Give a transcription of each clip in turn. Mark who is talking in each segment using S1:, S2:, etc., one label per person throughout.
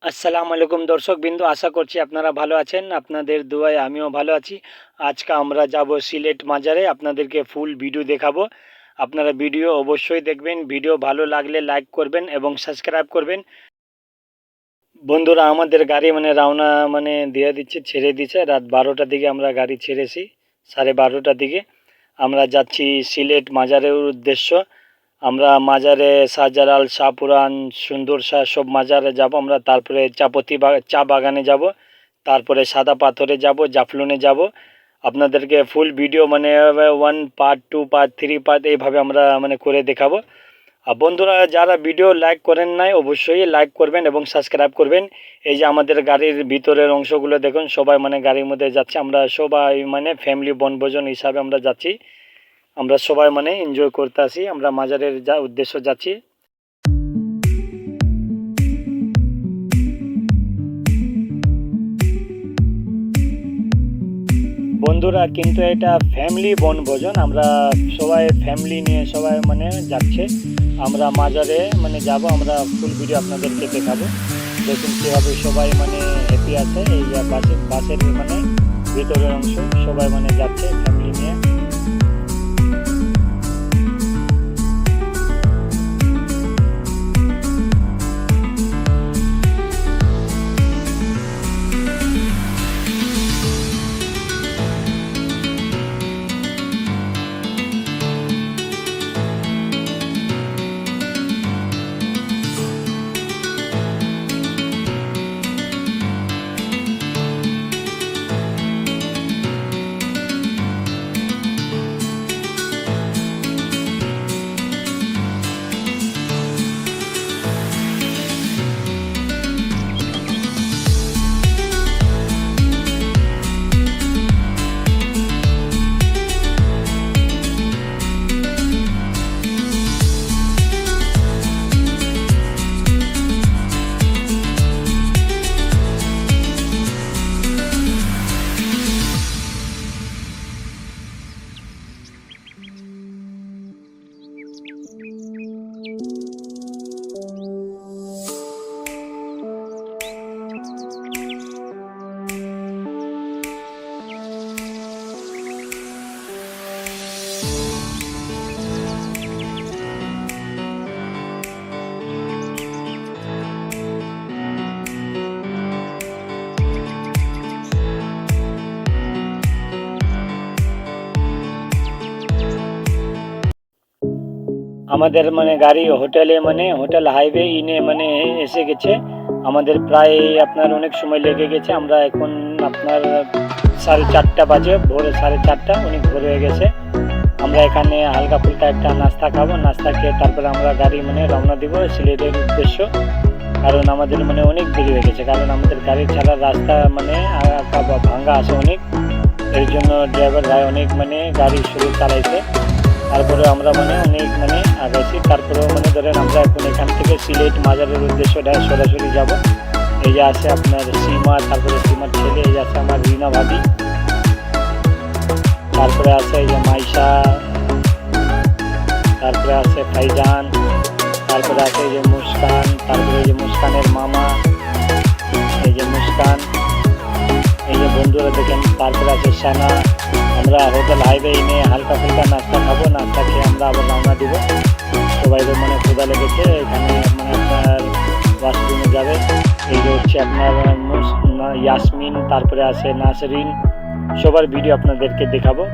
S1: আসসালামু আলাইকুম দর্শকবৃন্দ, আশা করছি আপনারা ভালো আছেন। আপনাদের দোয়ায় আমিও ভালো আছি। আজকে আমরা যাব সিলেট মাজারে, আপনাদেরকে ফুল ভিডিও দেখাবো। আপনারা ভিডিও অবশ্যই দেখবেন। ভিডিও ভালো লাগলে লাইক করবেন এবং সাবস্ক্রাইব করবেন। বন্ধুরা, আমাদের গাড়ি রওনা দিয়ে দিচ্ছে, ছেড়ে দিচ্ছে। রাত 12টার দিকে আমরা গাড়ি ছেড়েছি, 12:30টার দিকে। আমরা যাচ্ছি সিলেট মাজারের উদ্দেশ্য। আমরা মাজারে শাহজালাল, শাহপুরান, সুন্দর শাহ সব মাজারে যাব আমরা। তারপরে চা বাগানে যাব, তারপরে সাদা পাথরে যাব, জাফলনে যাব। আপনাদেরকে full video 1 part, 2 part, 3 part এইভাবে আমরা করে দেখাবো। আর বন্ধুরা, যারা ভিডিও লাইক করেন নাই অবশ্যই লাইক করবেন এবং সাবস্ক্রাইব করবেন। এই যে আমাদের গাড়ির ভিতরের অংশগুলো দেখুন, সবাই গাড়ির মধ্যে যাচ্ছে। আমরা সবাই ফ্যামিলি বনভোজন হিসাবে আমরা যাচ্ছি। আমরা সবাই এনজয় করতে আসি। আমরা মাজারের উদ্দেশ্য যাচ্ছি। বন্ধুরা, কিন্তু এটা ফ্যামিলি বনভোজন। আমরা সবাই ফ্যামিলি নিয়ে সবাই যাচ্ছে। আমরা মাজারে যাব। আমরা ফুল ভিডিও আপনাদেরকে দেখাবো। দেখুন কীভাবে সবাই হ্যাপি আছে। এই যে বাসের ভিতরের অংশ সবাই যাচ্ছে ফ্যামিলি নিয়ে। আমাদের গাড়ি হোটেলে হোটেল হাইওয়ে ইনে এসে গেছে। আমাদের প্রায় আপনার অনেক সময় লেগে গেছে। আমরা এখন আপনার 4:30 বাজে, ভোরে 4:30, অনেক ভোর হয়ে গেছে। আমরা এখানে হালকা ফুলকা একটা নাস্তা খাবো। নাস্তা খেয়ে তারপরে আমরা গাড়ি রওনা দিব সিলেটের উদ্দেশ্য। কারণ আমাদের অনেক দেরি হয়ে গেছে। কারণ আমাদের গাড়ি ছাড়ার রাস্তা ভাঙ্গা আছে অনেক। এর জন্য ড্রাইভার ভাই অনেক গাড়ি শুরু চালাইছে। তারপরে আমরা অনেক আগাইছি। তারপরেও ধরেন আমরা এখন এখান থেকে সিলেট মাজারের উদ্দেশ্যটা সরাসরি যাব। এই যে আছে আপনার সীমা, তারপরে সীমার ছেলে, এই আছে আমার রিনা ভাবি, তারপরে আছে এই যে মাইশা, তারপরে আছে ফাইজান, তারপরে আছে এই যে মুস্কান, তারপরে এই যে মুস্কানের মামা, এই যে মুস্কান, এই যে বন্ধুরা দেখেন, তারপরে আছে সানা। আমরা হোটেল হাইওয়ে এনে হালকা ফুলকা নাস্তা খাবো। নাস্তা খেয়ে আমরা আবার রওনা দিব। সবাই ক্ষুধা লেগেছে। এখানে আপনার ওয়াশরুমে যাবে। এই যে হচ্ছে আপনার ইয়াসমিন, তারপরে আছে নাসরিন। সবার ভিডিও আপনাদেরকে দেখাবো।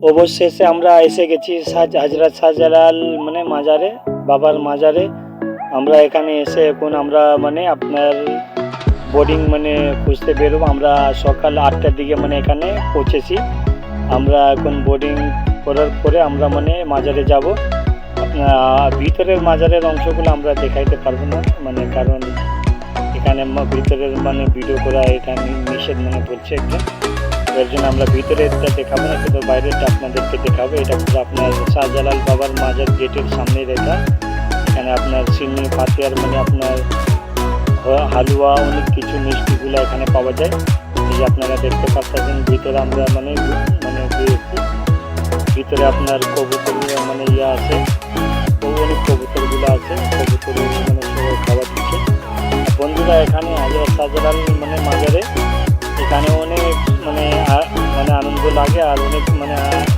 S1: অবশেষে আমরা এসে গেছি হজরত শাহজালাল মানে মাজারে, বাবার মাজারে। আমরা এখানে এসে এখন আমরা মানে আপনার বোর্ডিং মানে খুঁজতে বেরোবো। আমরা সকাল 8টার দিকে মানে এখানে পৌঁছেছি। আমরা এখন বোর্ডিং করার পরে আমরা মানে মাজারে যাব। আপনার ভিতরের মাজারের অংশগুলো আমরা দেখাইতে পারবো না, মানে কারণ এখানে ভিতরের মানে ভিডিও করা এটা নিষেধ মানে বলছে একজন, এর জন্য আমরা ভিতরেরটা দেখাবো না, কিন্তু বাইরেরটা আপনাদেরকে দেখাবো। এটা পুরো আপনার শাহজালাল বাবার মাজার গেটের সামনে রেখা। এখানে আপনার সিন্নি পাতিয়ার মানে আপনার হালুয়া অনেক কিছু মিষ্টিগুলো এখানে পাওয়া যায়। এই যে আপনারা দেখতে পাচ্ছেন ভিতরে আমরা মানে ভিতরে আপনার কবুতর মানে ইয়ে আছে, অনেক কবুতরগুলো আছে, কবুতর মানে সবাই খাবার দিচ্ছে। বন্ধুরা এখানে হযরত শাহজালাল মানে মাজারে এখানে অনেক মানে মানে আনন্দ লাগে, আর অনেক মানে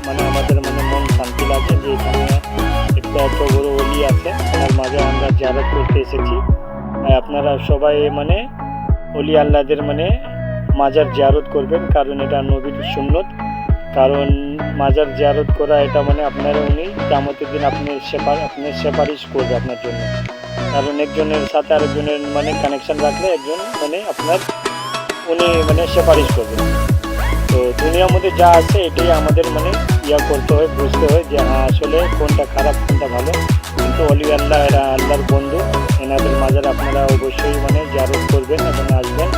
S1: মানে আমাদের মানে মন শান্তি লাগে যে এখানে একটা এত বড় ওলি আছে, তার মাঝে আমরা জিয়ারত করতে এসেছি। আপনারা সবাই মানে ওলি আল্লাহদের মানে মাজার জিয়ারত করবেন, কারণ এটা নবীর সুন্নত। কারণ মাজার জিয়ারত করা এটা মানে আপনারা উনি কিয়ামতের দিন আপনি সেপারিশ করবে আপনার জন্য। কারণ একজনের সাথে আরেকজনের মানে কানেকশন রাখলে একজন মানে আপনার উনি মানে সেপারিশ করবেন। তো দুনিয়ার মধ্যে যা আছে এটাই আমাদের মানে ইয়া করতে হয়, বুঝতে হয় যে হ্যাঁ আসলে কোনটা খারাপ কোনটা ভালো। কিন্তু অলি আল্লাহ এরা আল্লাহর বন্ধু, এনাদের মাজার আপনারা অবশ্যই মানে জিয়ারত করবেন এবং আসবেন,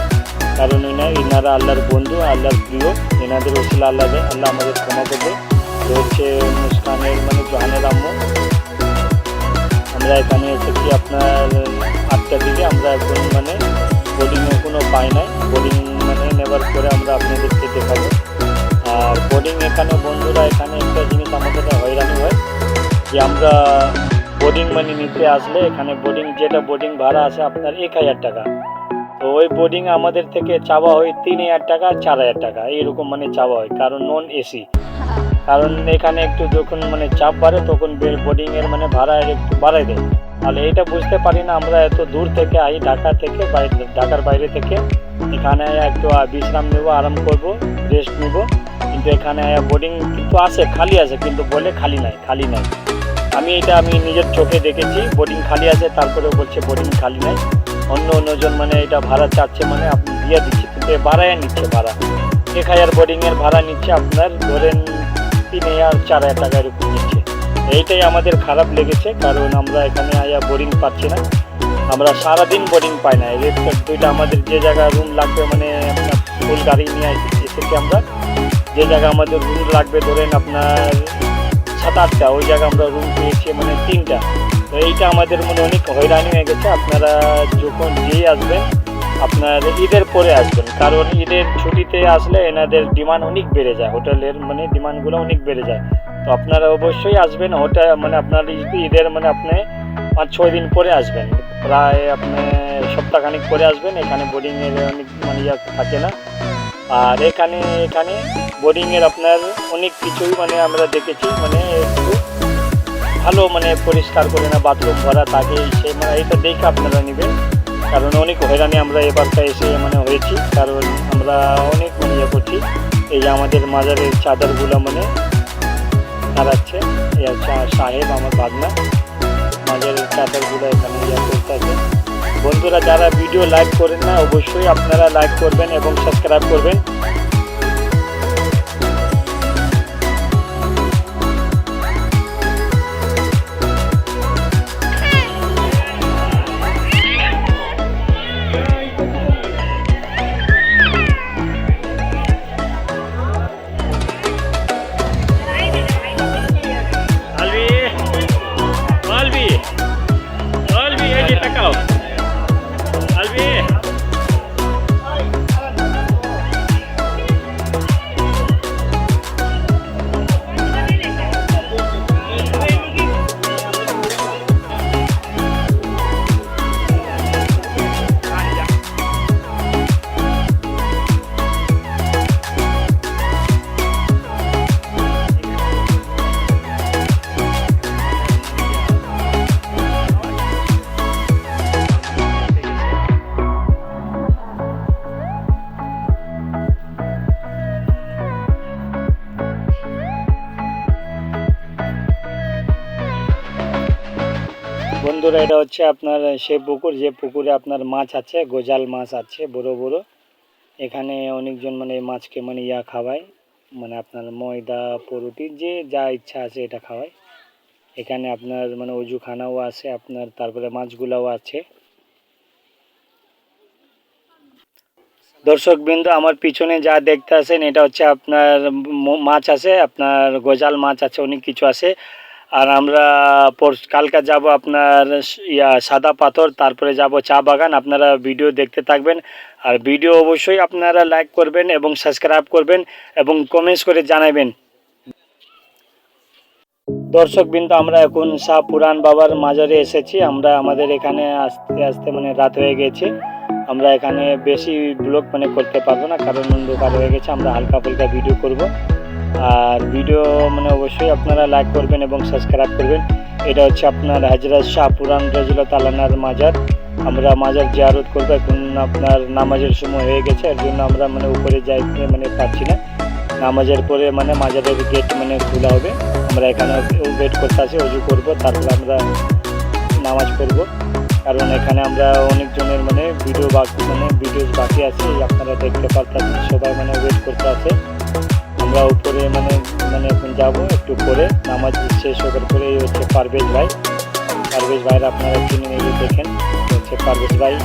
S1: কারণ এনারা আল্লাহর বন্ধু, আল্লাহর প্রিয়। এনাদের ওসিলা আল্লাহ আমাদের ক্ষমা করবে। তো হচ্ছে মুস্কানের মানে জহানের আম্মু। আমরা এখানে এসেছি আপনার 8টার দিকে। আমরা এখন মানে বোর্ডিংয়ে কোনো পাই নাই, বোর্ডিং মানে নেবার পরে আমরা আপনাদেরকে দেখাবো। আর বোর্ডিং এখানে বন্ধুরা এখানে একটা জিনিস আমাদের হয়রানি হয় যে আমরা বোর্ডিং মানে নিতে আসলে এখানে বোর্ডিং যেটা বোর্ডিং ভাড়া আছে আপনার 1000 টাকা। তো ওই বোর্ডিং আমাদের থেকে চাওয়া হয় 3000 টাকা, 4000 টাকা এরকম মানে চাওয়া হয়, কারণ নন এসি। কারণ এখানে একটু যখন মানে চাপ বাড়ে তখন বোর্ডিংয়ের মানে ভাড়া একটু বাড়াই দেয়। তাহলে এটা বুঝতে পারি না, আমরা এত দূর থেকে আই ঢাকা থেকে, ঢাকার বাইরে থেকে এখানে একটু বিশ্রাম নেব, আরাম করব, রেস্ট নেব। কিন্তু এখানে বোর্ডিং কিন্তু আছে, খালি আছে, কিন্তু বলে খালি নাই। আমি নিজের চোখে দেখেছি বোর্ডিং খালি আছে, তারপরে বলছে বোর্ডিং খালি নাই। অন্যজন মানে এটা ভাড়া চাচ্ছে, মানে আপনি দিয়ে দিচ্ছে, কিন্তু ভাড়ায় নিচ্ছে। ভাড়া 1000 বোর্ডিংয়ের ভাড়া নিচ্ছে আপনার ধরেন 3000 4000 টাকা এরকম নিচ্ছে। এইটাই আমাদের খারাপ লেগেছে, কারণ আমরা এখানে বোর্ডিং পাচ্ছি না। আমরা সারাদিন বোর্ডিং পাই না। এই দুইটা আমাদের যে জায়গায় রুম লাগবে মানে আপনার ফুল গাড়ি নিয়ে এসেছি আমরা, যে জায়গা আমাদের রুম লাগবে ধরেন আপনার 7-8টা, ওই জায়গায় আমরা রুম পেয়েছি মানে 3টা। তো এইটা আমাদের মনে অনেক হয়রানি হয়ে গেছে। আপনারা যখন যেই আসবেন আপনার ঈদের পরে আসবেন, কারণ ঈদের ছুটিতে আসলে এনাদের ডিমান্ড অনেক বেড়ে যায়, হোটেলের মানে ডিমান্ডগুলো অনেক বেড়ে যায়। তো আপনারা অবশ্যই আসবেন হোটেল মানে আপনার ঈদের মানে আপনি 5-6 দিন পরে আসবেন, প্রায় আপনি সপ্তাহখানিক পরে আসবেন। এখানে বোর্ডিংয়ের অনেক মানে থাকে না। আর এখানে বোর্ডিংয়ের আপনার অনেক কিছুই মানে আমরা দেখেছি, মানে একটু ভালো মানে পরিষ্কার করে না, বাথরুম ভরা থাকে, সে মানে এটা দেখে আপনারা নেবেন। কারণ অনেক হয়রানি আমরা এবারটা এসে মানে হয়েছি, কারণ আমরা অনেক মানে করছি। এই যে আমাদের মাজারের চাদরগুলো মানে সারাচ্ছে সাহেব আমার ভাগনা, মাজারের চাদরগুলো এখানে করতে আছে। বন্ধুরা যারা ভিডিও লাইক করেন না অবশ্যই আপনারা লাইক করবেন এবং সাবস্ক্রাইব করবেন। বন্ধুরা, এটা হচ্ছে আপনার সেই পুকুর যে পুকুরে আপনার মাছ আছে, গোজাল মাছ আছে বড় বড়। এখানে অনেকজন মানে মাছকে মানে খাওয়ায়, মানে আপনার ময়দা পরোটি যে যা ইচ্ছা আছে এটা খাওয়ায়। এখানে আপনার মানে অজুখানাও আছে আপনার, তারপরে মাছগুলাও আছে। দর্শকবৃন্দ, আমার পিছনে যা দেখতে আছেন এটা হচ্ছে আপনার মাছ আছে, আপনার গোজাল মাছ আছে, অনেক কিছু আছে। আর আমরা কালকে যাব আপনার সাদা পাথর, তারপরে যাব চা বাগান। আপনারা ভিডিও দেখতে থাকবেন, আর ভিডিও অবশ্যই আপনারা লাইক করবেন এবং সাবস্ক্রাইব করবেন এবং কমেন্টস করে জানাবেন। দর্শকবৃন্দ, আমরা এখন শাহ পুরাণ বাবার মাজারে এসেছি। আমরা আমাদের এখানে আস্তে আস্তে মানে রাত হয়ে গেছে। আমরা এখানে বেশি ব্লগ মানে করতে পারবো না, কারণ অন্ধকার হয়ে গেছে। আমরা হালকা ফুলকা ভিডিও করব, আর ভিডিও মানে অবশ্যই আপনারা লাইক করবেন এবং সাবস্ক্রাইব করবেন। এটা হচ্ছে আপনার হযরত শাহ পুরাণ রাদিয়াল্লাহু তাআলার মাজার। আমরা মাজার জিয়ারত করবো। এখন আপনার নামাজের সময় হয়ে গেছে, এর জন্য আমরা মানে উপরে যাইতে মানে পারছি না। নামাজের পরে মানে মাজারের গেট মানে খোলা হবে। আমরা এখানে ওয়েট করতে আছি, অজু করবো, তারপরে আমরা নামাজ পড়বো। কারণ এখানে আমরা অনেকজনের মানে ভিডিওস বাকি আছে, আপনারা দেখতে পারতেন। সবাই মানে ওয়েট করতে আছে। আমরা উপরে মানে এখন যাবো একটু পরে, নামাজ শেষ হওয়ার পরে। এই হচ্ছে পারভেজ ভাইয়ের আপনারা চিনে নিয়ে দেখেন, হচ্ছে পারভেজ ভাই।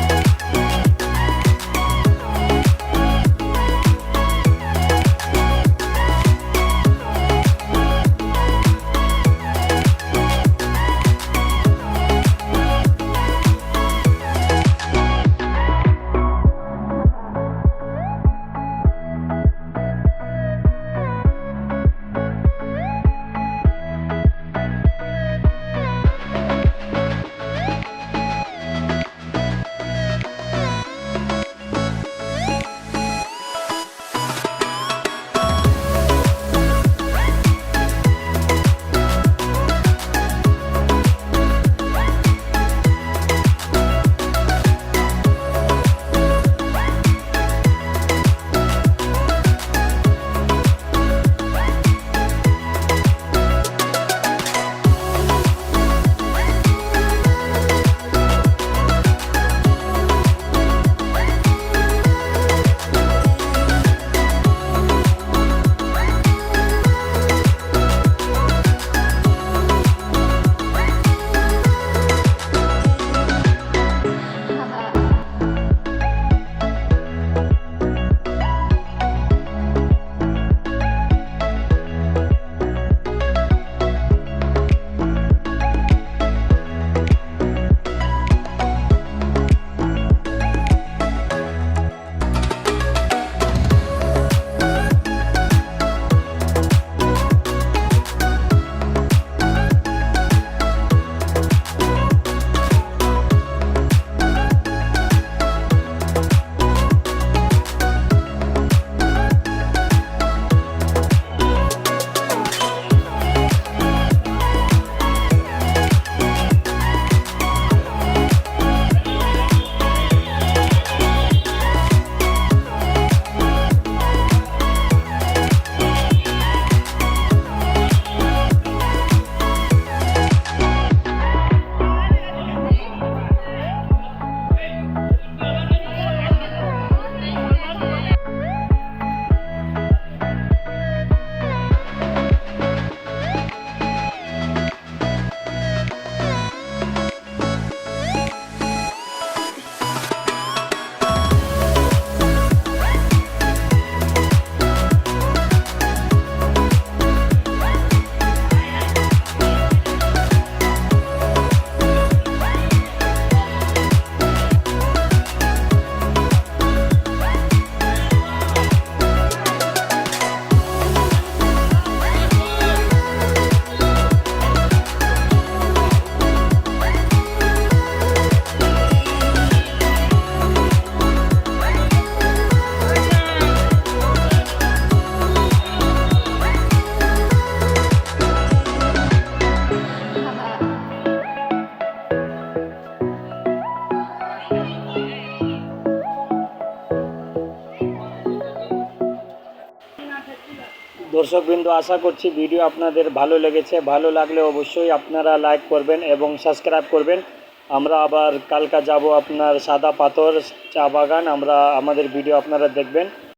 S1: দর্শকবৃন্দ, আশা করছি ভিডিও আপনাদের ভালো লেগেছে। ভালো লাগলে অবশ্যই আপনারা লাইক করবেন এবং সাবস্ক্রাইব করবেন। আমরা আবার কালকা যাব আপনার সাদা পাথর চা বাগান, আমাদের ভিডিও আপনারা দেখবেন।